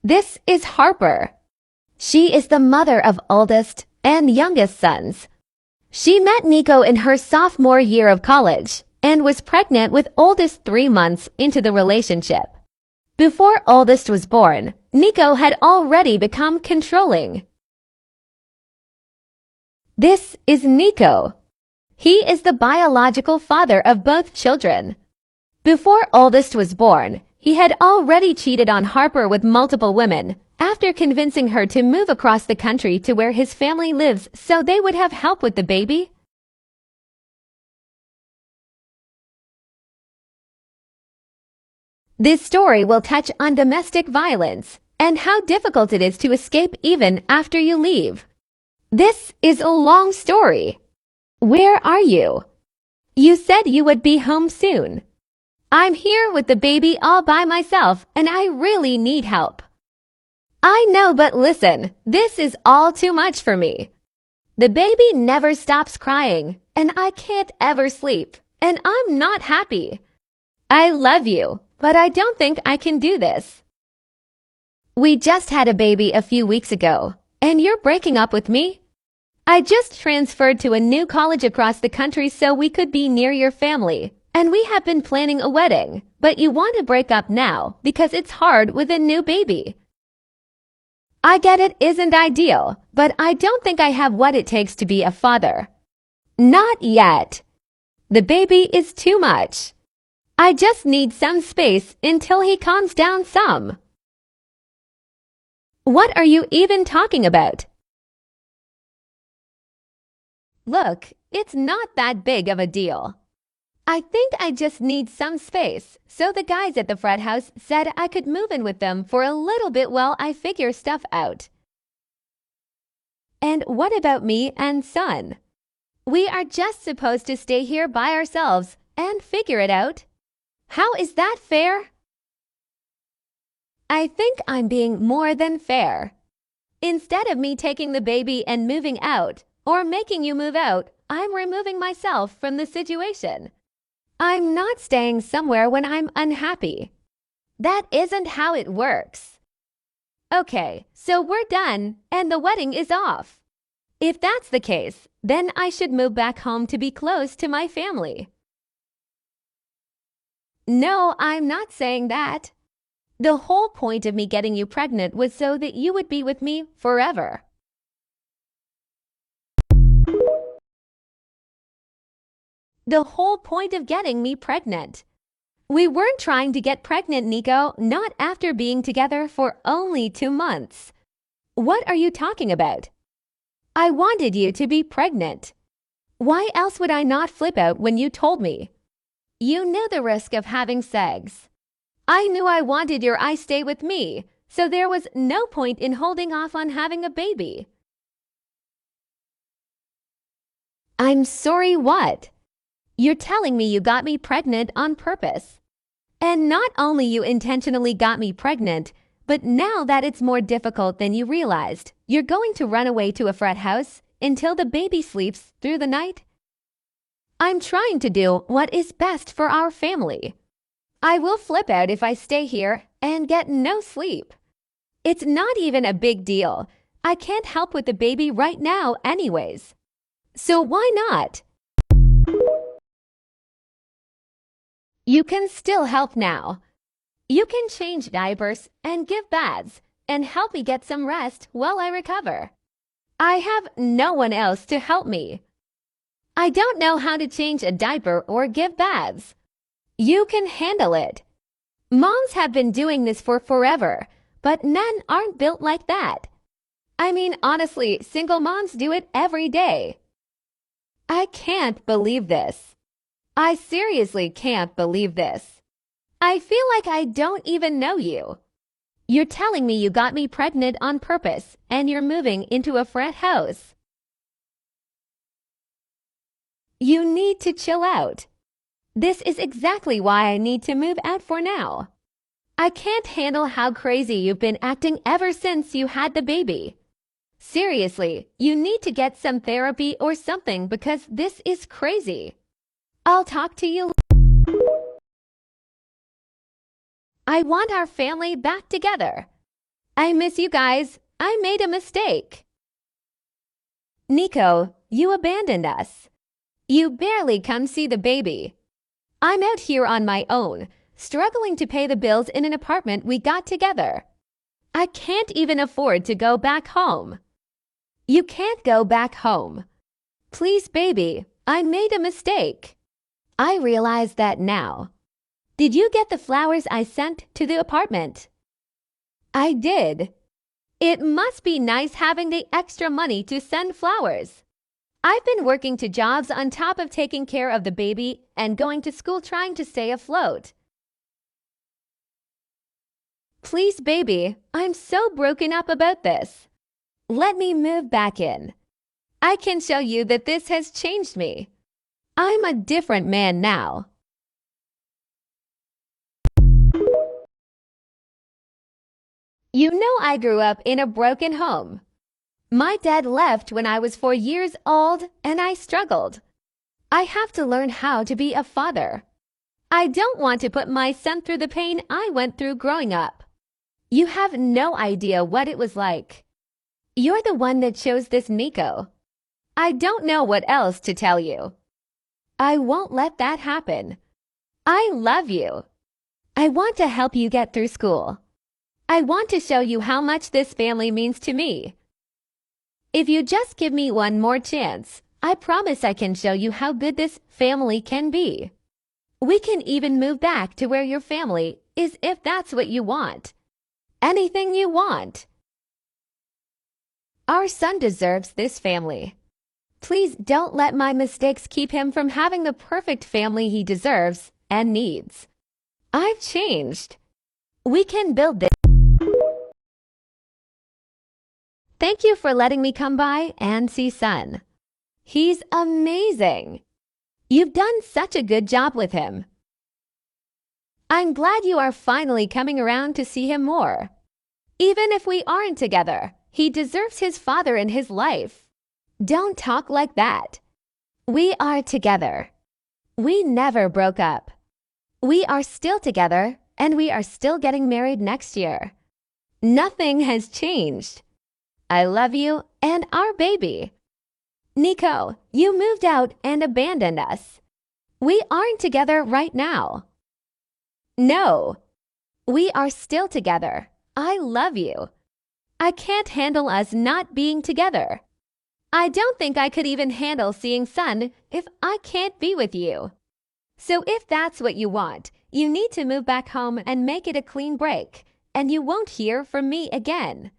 This is Harper. She is the mother of oldest and youngest sons. She met Nico in her sophomore year of college and was pregnant with oldest 3 months into the relationship. Before oldest was born, Nico had already become controlling. This is Nico. He is the biological father of both children. Before oldest was born, he had already cheated on Harper with multiple women, after convincing her to move across the country to where his family lives so they would have help with the baby. This story will touch on domestic violence and how difficult it is to escape even after you leave. This is a long story. Where are you? You said you would be home soon. I'm here with the baby all by myself and I really need help. I know, but listen, this is all too much for me. The baby never stops crying and I can't ever sleep and I'm not happy. I love you, but I don't think I can do this. We just had a baby a few weeks ago and you're breaking up with me? I just transferred to a new college across the country so we could be near your family. And we have been planning a wedding, but you want to break up now because it's hard with a new baby. I get it isn't ideal, but I don't think I have what it takes to be a father. Not yet. The baby is too much. I just need some space until he calms down some. What are you even talking about? Look, it's not that big of a deal. I think I just need some space, so the guys at the frat house said I could move in with them for a little bit while I figure stuff out. And what about me and son? We are just supposed to stay here by ourselves and figure it out. How is that fair? I think I'm being more than fair. Instead of me taking the baby and moving out, or making you move out, I'm removing myself from the situation. I'm not staying somewhere when I'm unhappy. That isn't how it works. Okay, so we're done and the wedding is off. If that's the case, then I should move back home to be close to my family. No, I'm not saying that. The whole point of me getting you pregnant was so that you would be with me forever. The whole point of getting me pregnant. We weren't trying to get pregnant, Nico, not after being together for only 2 months. What are you talking about? I wanted you to be pregnant. Why else would I not flip out when you told me? You knew the risk of having sex. I knew I wanted your I stay with me, so there was no point in holding off on having a baby. I'm sorry, what? You're telling me you got me pregnant on purpose. And not only you intentionally got me pregnant, but now that it's more difficult than you realized, you're going to run away to a frat house until the baby sleeps through the night? I'm trying to do what is best for our family. I will flip out if I stay here and get no sleep. It's not even a big deal. I can't help with the baby right now anyways. So why not? You can still help now. You can change diapers and give baths and help me get some rest while I recover. I have no one else to help me. I don't know how to change a diaper or give baths. You can handle it. Moms have been doing this for forever, but men aren't built like that. I mean, honestly, single moms do it every day. I can't believe this. I seriously can't believe this. I feel like I don't even know you. You're telling me you got me pregnant on purpose and you're moving into a frat house. You need to chill out. This is exactly why I need to move out for now. I can't handle how crazy you've been acting ever since you had the baby. Seriously, you need to get some therapy or something because this is crazy. I'll talk to you. I want our family back together. I miss you guys. I made a mistake. Nico, you abandoned us. You barely come see the baby. I'm out here on my own, struggling to pay the bills in an apartment we got together. I can't even afford to go back home. You can't go back home. Please, baby, I made a mistake. I realize that now. Did you get the flowers I sent to the apartment? I did. It must be nice having the extra money to send flowers. I've been working 2 jobs on top of taking care of the baby and going to school trying to stay afloat. Please, baby, I'm so broken up about this. Let me move back in. I can show you that this has changed me. I'm a different man now. You know I grew up in a broken home. My dad left when I was 4 years old and I struggled. I have to learn how to be a father. I don't want to put my son through the pain I went through growing up. You have no idea what it was like. You're the one that chose this Nico. I don't know what else to tell you. I won't let that happen. I love you. I want to help you get through school. I want to show you how much this family means to me. If you just give me one more chance, I promise I can show you how good this family can be. We can even move back to where your family is if that's what you want. Anything you want. Our son deserves this family. Please don't let my mistakes keep him from having the perfect family he deserves and needs. I've changed. We can build this. Thank you for letting me come by and see son. He's amazing. You've done such a good job with him. I'm glad you are finally coming around to see him more. Even if we aren't together, he deserves his father in his life. Don't talk like that. We are together. We never broke up. We are still together, and we are still getting married next year. Nothing has changed. I love you and our baby. Nico, you moved out and abandoned us. We aren't together right now. No, we are still together. I love you. I can't handle us not being together. I don't think I could even handle seeing son if I can't be with you. So if that's what you want, you need to move back home and make it a clean break, and you won't hear from me again.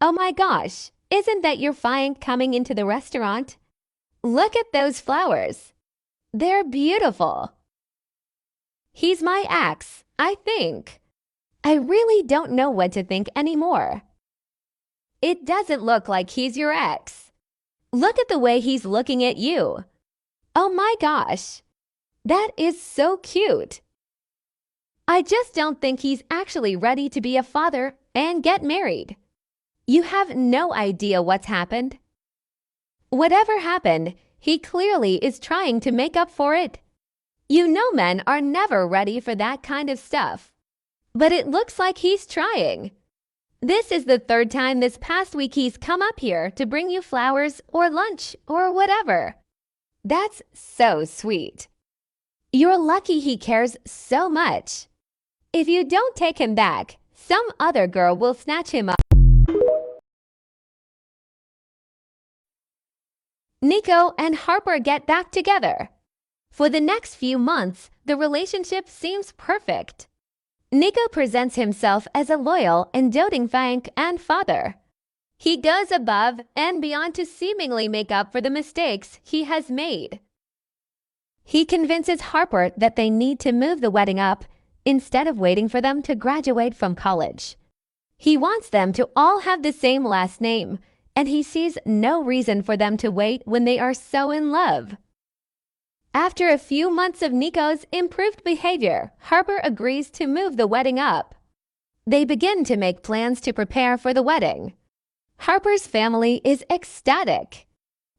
Oh my gosh, isn't that your find coming into the restaurant? Look at those flowers. They're beautiful. He's my ex, I think. I really don't know what to think anymore. It doesn't look like he's your ex. Look at the way he's looking at you. Oh my gosh, that is so cute. I just don't think he's actually ready to be a father and get married. You have no idea what's happened. Whatever happened, he clearly is trying to make up for it. You know men are never ready for that kind of stuff. But it looks like he's trying. This is the 3rd time this past week he's come up here to bring you flowers or lunch or whatever. That's so sweet. You're lucky he cares so much. If you don't take him back, some other girl will snatch him up. Nico and Harper get back together. For the next few months, the relationship seems perfect. Nico presents himself as a loyal and doting Frank and father. He goes above and beyond to seemingly make up for the mistakes he has made. He convinces Harper that they need to move the wedding up instead of waiting for them to graduate from college. He wants them to all have the same last name, and he sees no reason for them to wait when they are so in love. After a few months of Nico's improved behavior, Harper agrees to move the wedding up. They begin to make plans to prepare for the wedding. Harper's family is ecstatic.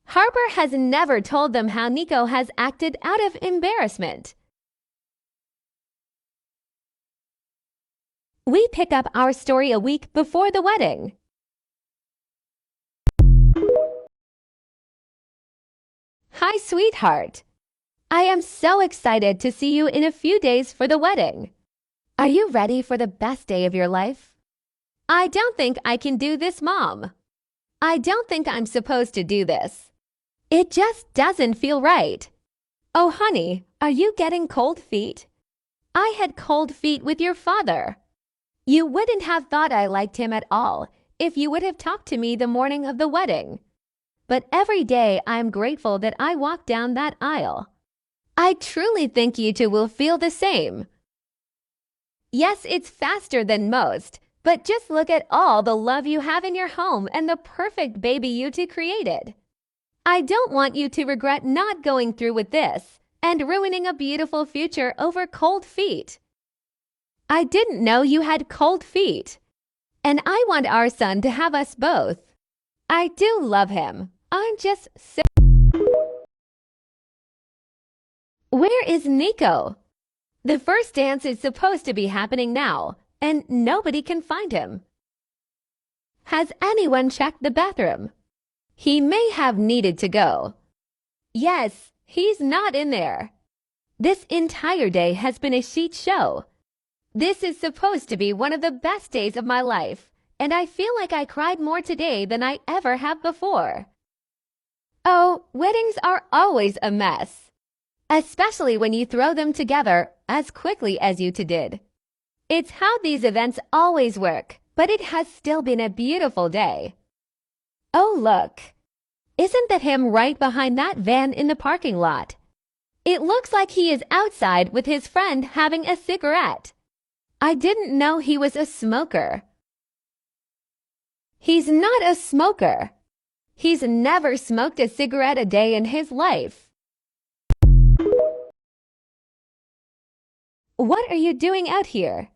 Harper has never told them how Nico has acted out of embarrassment. We pick up our story a week before the wedding. Hi, sweetheart. I am so excited to see you in a few days for the wedding. Are you ready for the best day of your life? I don't think I can do this, Mom. I don't think I'm supposed to do this. It just doesn't feel right. Oh, honey, are you getting cold feet? I had cold feet with your father. You wouldn't have thought I liked him at all if you would have talked to me the morning of the wedding. But every day I'm grateful that I walked down that aisle. I truly think you two will feel the same. Yes, it's faster than most, but just look at all the love you have in your home and the perfect baby you two created. I don't want you to regret not going through with this and ruining a beautiful future over cold feet. I didn't know you had cold feet. And I want our son to have us both. I do love him. I'm just so... Where is Nico? The first dance is supposed to be happening now, and nobody can find him. Has anyone checked the bathroom? He may have needed to go. Yes, he's not in there. This entire day has been a shit show. This is supposed to be one of the best days of my life, and I feel like I cried more today than I ever have before. Oh, weddings are always a mess, especially when you throw them together as quickly as you two did. It's how these events always work, but it has still been a beautiful day. Oh, look. Isn't that him right behind that van in the parking lot? It looks like he is outside with his friend having a cigarette. I didn't know he was a smoker. He's not a smoker. He's never smoked a cigarette a day in his life. What are you doing out here?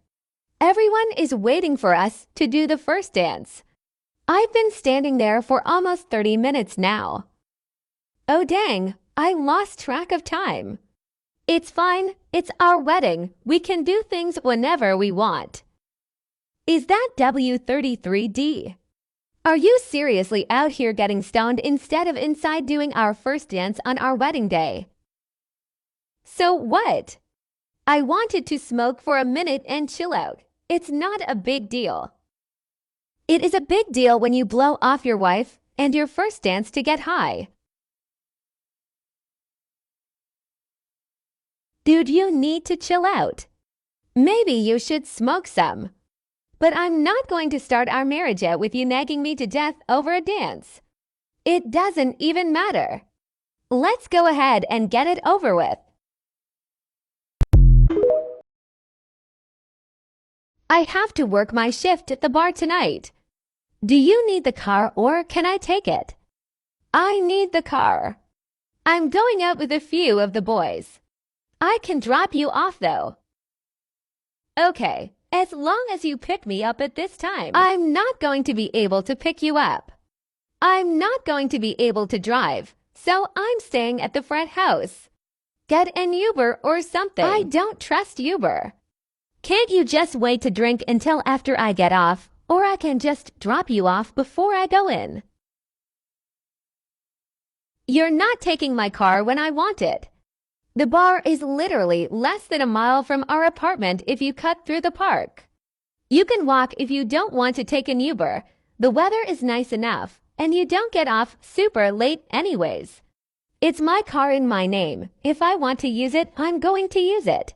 Everyone is waiting for us to do the first dance. I've been standing there for almost 30 minutes now. Oh dang, I lost track of time. It's fine, it's our wedding. We can do things whenever we want. Is that W33D? Are you seriously out here getting stoned instead of inside doing our first dance on our wedding day? So what? I wanted to smoke for a minute and chill out. It's not a big deal. It is a big deal when you blow off your wife and your first dance to get high. Dude, you need to chill out. Maybe you should smoke some. But I'm not going to start our marriage out with you nagging me to death over a dance. It doesn't even matter. Let's go ahead and get it over with. I have to work my shift at the bar tonight. Do you need the car or can I take it? I need the car. I'm going out with a few of the boys. I can drop you off though. Okay, as long as you pick me up at this time. I'm not going to be able to pick you up. I'm not going to be able to drive, so I'm staying at the front house. Get an Uber or something. I don't trust Uber. Can't you just wait to drink until after I get off, or I can just drop you off before I go in? You're not taking my car when I want it. The bar is literally less than a mile from our apartment if you cut through the park. You can walk if you don't want to take an Uber. The weather is nice enough, and you don't get off super late anyways. It's my car in my name. If I want to use it, I'm going to use it.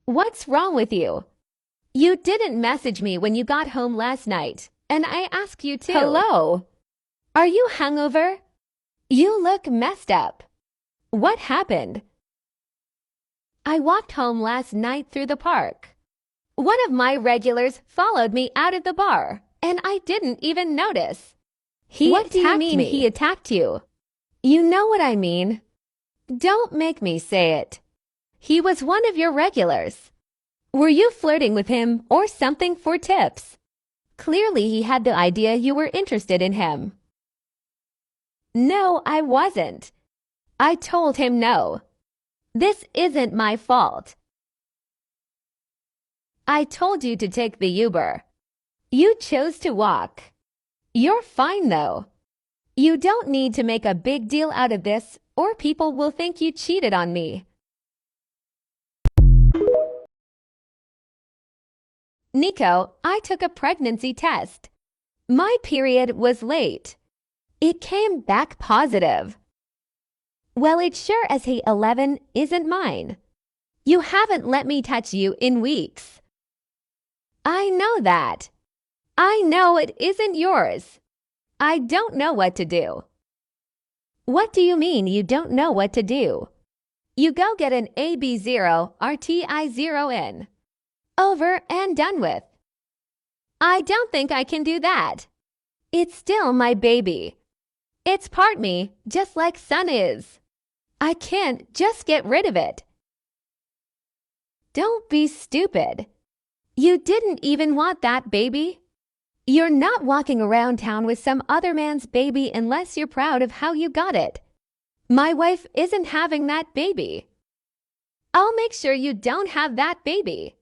What's wrong with you? You didn't message me when you got home last night, and I asked you to. Hello? Are you hungover? You look messed up. What happened? I walked home last night through the park. One of my regulars followed me out of the bar, and I didn't even notice. What do you mean he attacked you? You know what I mean. Don't make me say it. He was one of your regulars. Were you flirting with him or something for tips? Clearly he had the idea you were interested in him. No, I wasn't. I told him no. This isn't my fault. I told you to take the Uber. You chose to walk. You're fine though. You don't need to make a big deal out of this, or people will think you cheated on me. Nico, I took a pregnancy test. My period was late. It came back positive. Well, it sure as hey 11 isn't mine. You haven't let me touch you in weeks. I know that. I know it isn't yours. I don't know what to do. What do you mean you don't know what to do? You go get an AB0 RTI0 in. Over and done with. I don't think I can do that. It's still my baby. It's part me, just like Son is. I can't just get rid of it. Don't be stupid. You didn't even want that baby. You're not walking around town with some other man's baby unless you're proud of how you got it. My wife isn't having that baby. I'll make sure you don't have that baby.